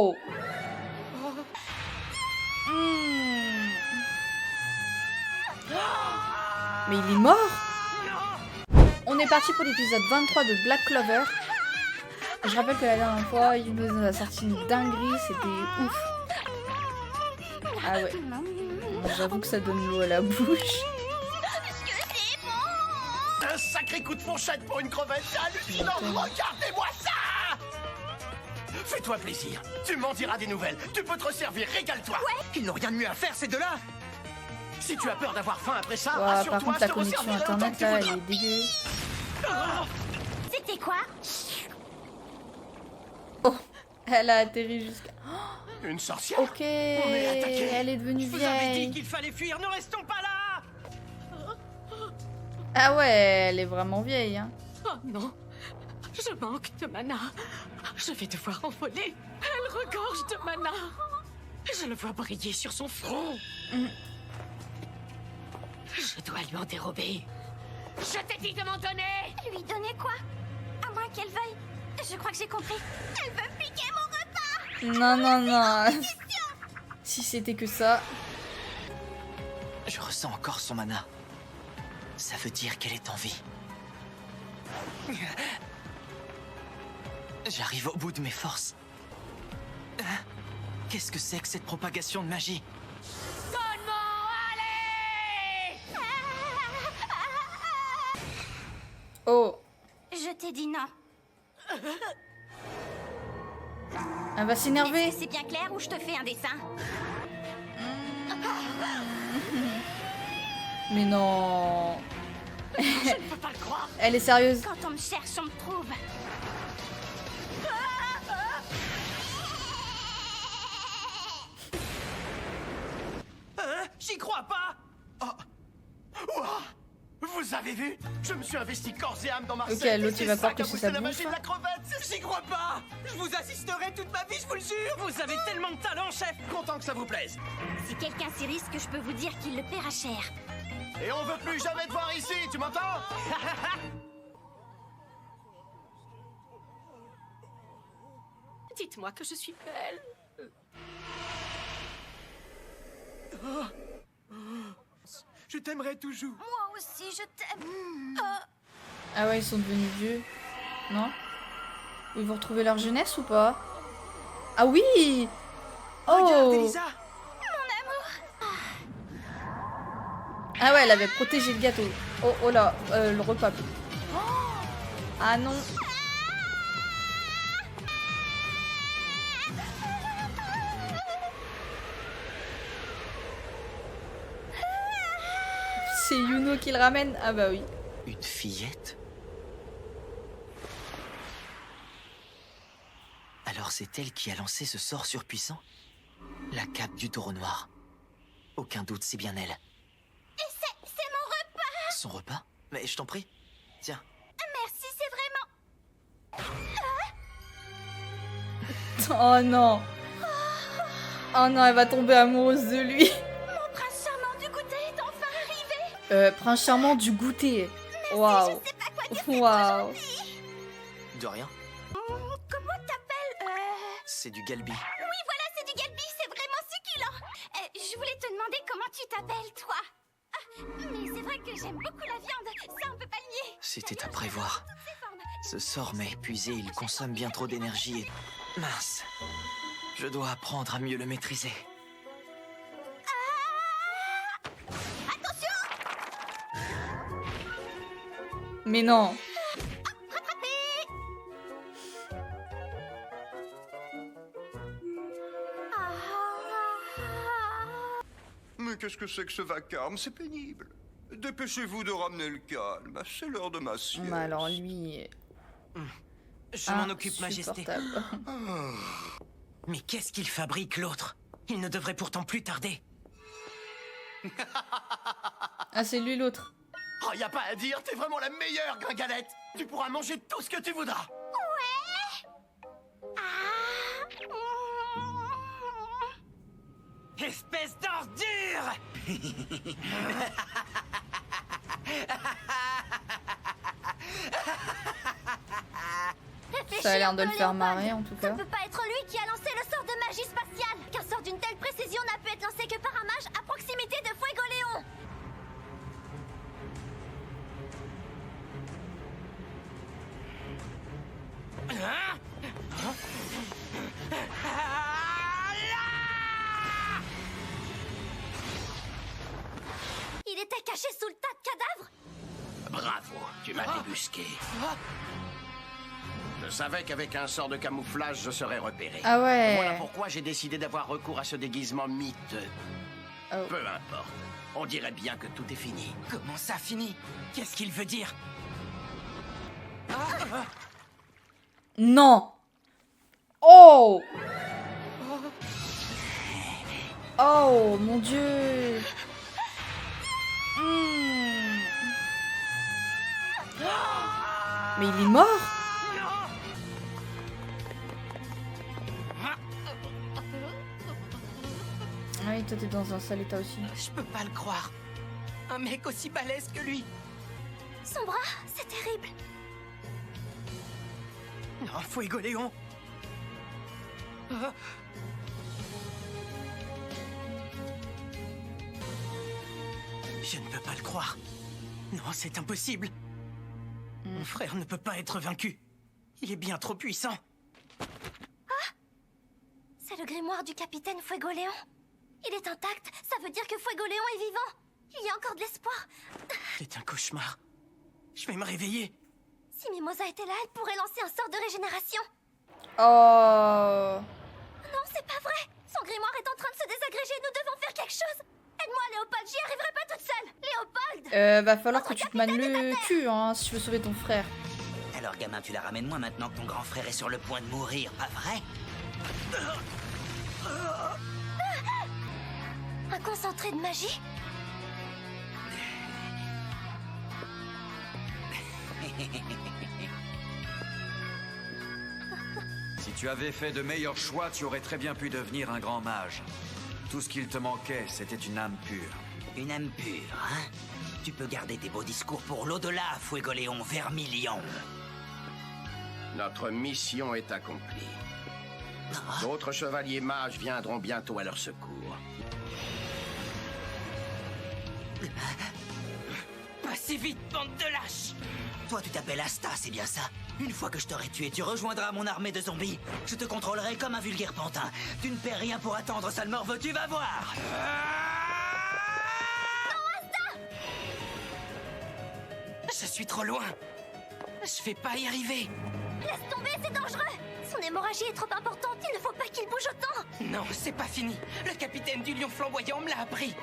Oh. Mais il est mort. On est parti pour l'épisode 23 de Black Clover. Je rappelle que la dernière fois, il nous a sorti une dinguerie, c'était ouf. Ah ouais. J'avoue que ça donne l'eau à la bouche. Un sacré coup de fourchette pour une crevette, c'est hallucinant. Regardez-moi ça. Fais-toi plaisir, tu m'en diras des nouvelles. Tu peux te resservir, régale-toi. Ouais. Ils n'ont rien de mieux à faire, ces deux-là. Si tu as peur d'avoir faim après ça, Wow, rassure-toi, par contre, je la te connexion resservirai autant internet que tu là, elle voudras. est dégueu. C'était quoi? Oh, elle a atterri jusqu'à... Une sorcière. Ok, est attaqué. elle est devenue Je vous avais dit vieille. qu'il fallait fuir, ne restons pas là. Ah ouais, elle est vraiment vieille, hein. Oh non, je manque de mana. Je vais devoir envoler. Elle regorge de mana. Je le vois briller sur son front. Je dois lui en dérober. Je t'ai dit de m'en donner. Lui donner quoi? À moins qu'elle veuille. Je crois que j'ai compris. Elle veut piquer mon repas. Non, non, non. Si c'était que ça. Je ressens encore son mana. Ça veut dire qu'elle est en vie. J'arrive au bout de mes forces. Qu'est-ce que c'est que cette propagation de magie? Oh, Je t'ai dit non. elle va s'énerver. Est-ce que c'est bien clair ou je te fais un dessin? Mais non. Je ne peux pas le croire. Elle est sérieuse. Quand on me cherche, on me trouve. J'y crois pas. Ouah. Vous avez vu? Je me suis investi corps et âme dans Marseille. Ok, l'autre, il va croire que c'est sa la bouffe. magie de la crevette. J'y crois pas. Je vous assisterai toute ma vie, je vous le jure. Vous avez tellement de talent, chef. Content que ça vous plaise. Si quelqu'un s'y risque, je peux vous dire qu'il le paiera cher. Et on veut plus jamais te voir ici, tu m'entends? Dites-moi que je suis belle. Je t'aimerai toujours. Moi aussi, je t'aime. Ah ouais, ils sont devenus vieux. Non? Ils vont retrouver leur jeunesse ou pas? Ah oui! Regarde, Oh! Elisa. Ah ouais, elle avait protégé le gâteau. Oh, oh là, le repas. Ah non. C'est Yuno qui le ramène? Ah bah oui. Une fillette? Alors c'est elle qui a lancé ce sort surpuissant? La cape du taureau noir. Aucun doute, c'est bien elle. C'est mon repas. Son repas? Mais je t'en prie. Tiens. Merci, c'est vraiment... Oh non. Oh non, elle va tomber amoureuse de lui. Mon prince charmant du goûter est enfin arrivé. Prince charmant du goûter. Waouh. Je sais pas quoi dire. Waouh. De rien. Comment t'appelles? C'est du galbi. Oui, voilà, c'est du galbi, c'est vraiment succulent. Je voulais te demander comment tu t'appelles, toi. Ah, mais c'est vrai que j'aime beaucoup la viande, ça on peut pas le nier. C'était à prévoir. Toutes ses formes. Ce sort m'a épuisé, il consomme bien trop d'énergie et... Mince. Je dois apprendre à mieux le maîtriser. Mais non. Mais qu'est-ce que c'est que ce vacarme? C'est pénible. Dépêchez-vous de ramener le calme. C'est l'heure de ma sieste. Mais alors lui... Je m'en occupe, Majesté. insupportable. Mais qu'est-ce qu'il fabrique, l'autre? Il ne devrait pourtant plus tarder. Ah, c'est lui l'autre. Oh, y a pas à dire, t'es vraiment la meilleure, Gringalette. Tu pourras manger tout ce que tu voudras. Espèce d'ordure! Ça a l'air de le faire marrer en tout Ça cas. peut pas être lui qui a lancé le sort de caché sous le tas de cadavres? Bravo, tu m'as débusqué. Je savais qu'avec un sort de camouflage, je serais repéré. Ah ouais. Voilà pourquoi j'ai décidé d'avoir recours à ce déguisement miteux. Oh. Peu importe. On dirait bien que tout est fini. Comment ça fini? Qu'est-ce qu'il veut dire? Non. Oh. Oh mon Dieu. Hmm. Mais il est mort. Ah oui, toi t'es dans un sale état aussi. Je peux pas le croire. Un mec aussi balèze que lui. Son bras, c'est terrible. Non, Fuegoléon. Je ne peux pas le croire. Non, c'est impossible. Mon frère ne peut pas être vaincu. Il est bien trop puissant. C'est le grimoire du capitaine Fuegoléon. Il est intact, ça veut dire que Fuegoléon est vivant. Il y a encore de l'espoir. C'est un cauchemar. Je vais me réveiller. Si Mimosa était là, elle pourrait lancer un sort de régénération. Oh. Non, c'est pas vrai. Son grimoire est en train de se désagréger, nous devons faire quelque chose. Aide-moi, Léopold, j'y arriverai pas toute seule. Léopold! Va falloir que tu te mannes le cul, hein, si tu veux sauver ton frère. Alors gamin, tu la ramènes moi maintenant que ton grand frère est sur le point de mourir, pas vrai? Un concentré de magie? Si tu avais fait de meilleurs choix, tu aurais très bien pu devenir un grand mage. Tout ce qu'il te manquait, c'était une âme pure. Une âme pure, hein? Tu peux garder tes beaux discours pour l'au-delà, Fuegoléon Vermilion. Notre mission est accomplie. D'autres chevaliers mages viendront bientôt à leur secours. Pas si vite, bande de lâches! Toi, tu t'appelles Asta, c'est bien ça? Une fois que je t'aurai tué, tu rejoindras mon armée de zombies. Je te contrôlerai comme un vulgaire pantin. Tu ne perds rien pour attendre, sale morveux, tu vas voir! Je suis trop loin. Je vais pas y arriver. Laisse tomber, c'est dangereux. Son hémorragie est trop importante, il ne faut pas qu'il bouge autant. Non, c'est pas fini. Le capitaine du Lion Flamboyant me l'a appris.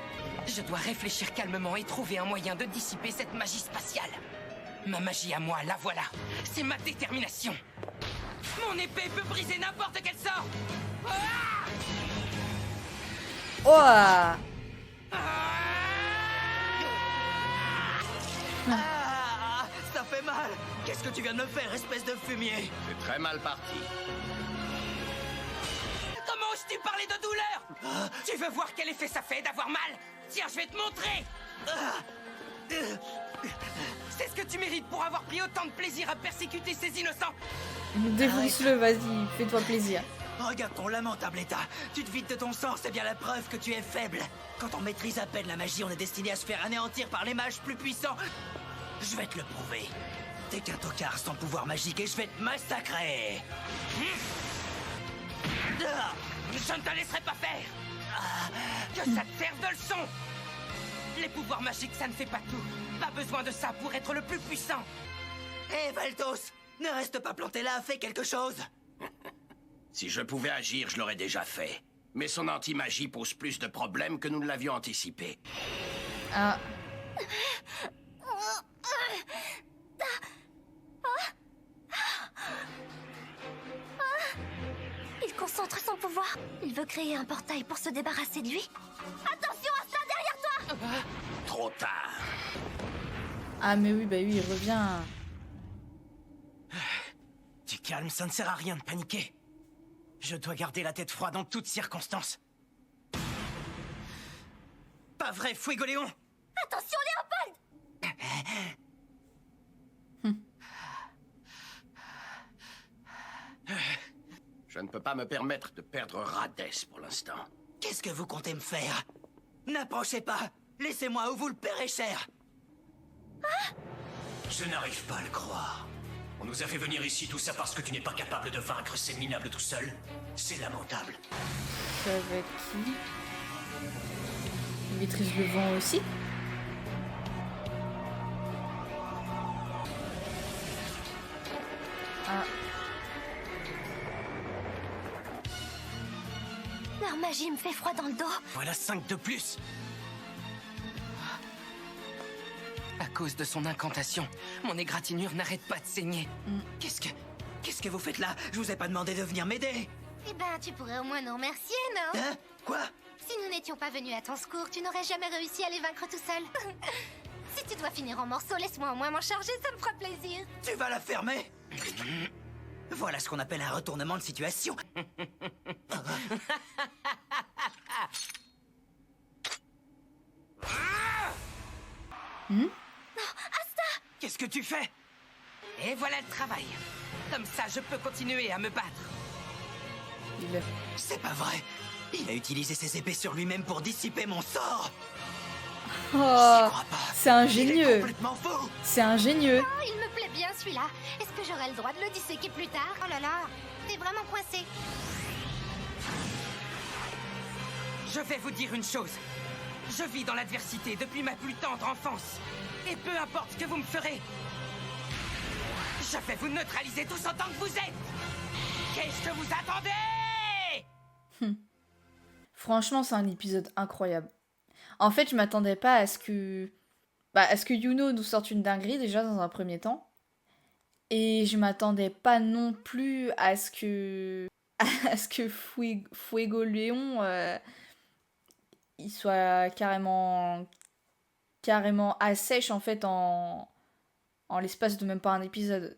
Je dois réfléchir calmement et trouver un moyen de dissiper cette magie spatiale. Ma magie à moi, la voilà. C'est ma détermination. Mon épée peut briser n'importe quel sort. Oh. Ah, Ça fait mal! Qu'est-ce que tu viens de me faire, espèce de fumier? C'est très mal parti. Comment oses-tu parler de douleur? Tu veux voir quel effet ça fait d'avoir mal? Tiens, je vais te montrer. C'est ce que tu mérites pour avoir pris autant de plaisir à persécuter ces innocents. Défonce-le, vas-y, fais-toi plaisir. Regarde ton lamentable état. Tu te vides de ton sang, c'est bien la preuve que tu es faible. Quand on maîtrise à peine la magie, on est destiné à se faire anéantir par les mages plus puissants. Je vais te le prouver. T'es qu'un tocard sans pouvoir magique et je vais te massacrer. Je ne te laisserai pas faire. Que ça te serve de leçon. Les pouvoirs magiques, ça ne fait pas tout. Pas besoin de ça pour être le plus puissant. Hé, Valtos, ne reste pas planté là, fais quelque chose. Si je pouvais agir, je l'aurais déjà fait. Mais son anti-magie pose plus de problèmes que nous ne l'avions anticipé. Ah. Il concentre son pouvoir. Il veut créer un portail pour se débarrasser de lui. Attention à ça derrière toi! Trop tard. Ah mais oui, bah oui, il revient. Du calme, ça ne sert à rien de paniquer. Je dois garder la tête froide en toutes circonstances. Pas vrai, Fuegoléon! Attention, Léopold! Je ne peux pas me permettre de perdre Radès pour l'instant. Qu'est-ce que vous comptez me faire? N'approchez pas! Laissez-moi ou vous le paierez cher! Je n'arrive pas à le croire. On nous a fait venir ici tout ça parce que tu n'es pas capable de vaincre ces minables tout seul. C'est lamentable. C'est avec qui? Il maîtrise le vent aussi. Ah. Leur magie me fait froid dans le dos. Voilà 5 de plus. À cause de son incantation, mon égratignure n'arrête pas de saigner. Qu'est-ce que vous faites là? Je vous ai pas demandé de venir m'aider. Eh ben, tu pourrais au moins nous remercier, non? Hein? Quoi? Si nous n'étions pas venus à ton secours, tu n'aurais jamais réussi à les vaincre tout seul. Si tu dois finir en morceaux, laisse-moi au moins m'en charger, ça me fera plaisir. Tu vas la fermer? Voilà ce qu'on appelle un retournement de situation. Qu'est-ce que tu fais? Et voilà le travail. Comme ça, je peux continuer à me battre. Il... C'est pas vrai. Il a utilisé ses épées sur lui-même pour dissiper mon sort. Oh, Crois pas. c'est Il est ingénieux. complètement fou. C'est ingénieux. Oh, il me plaît bien celui-là. Est-ce que j'aurai le droit de le disséquer plus tard? Oh là là, t'es vraiment coincé. Je vais vous dire une chose. Je vis dans l'adversité depuis ma plus tendre enfance. Et peu importe ce que vous me ferez, je vais vous neutraliser tous autant que vous êtes. Qu'est-ce que vous attendez? Franchement, c'est un épisode incroyable. En fait, je m'attendais pas à ce que... Yuno nous sorte une dinguerie, déjà, dans un premier temps. Et je m'attendais pas non plus à ce que... Fuego Léon... il soit carrément assèche, en fait, en l'espace de même pas un épisode.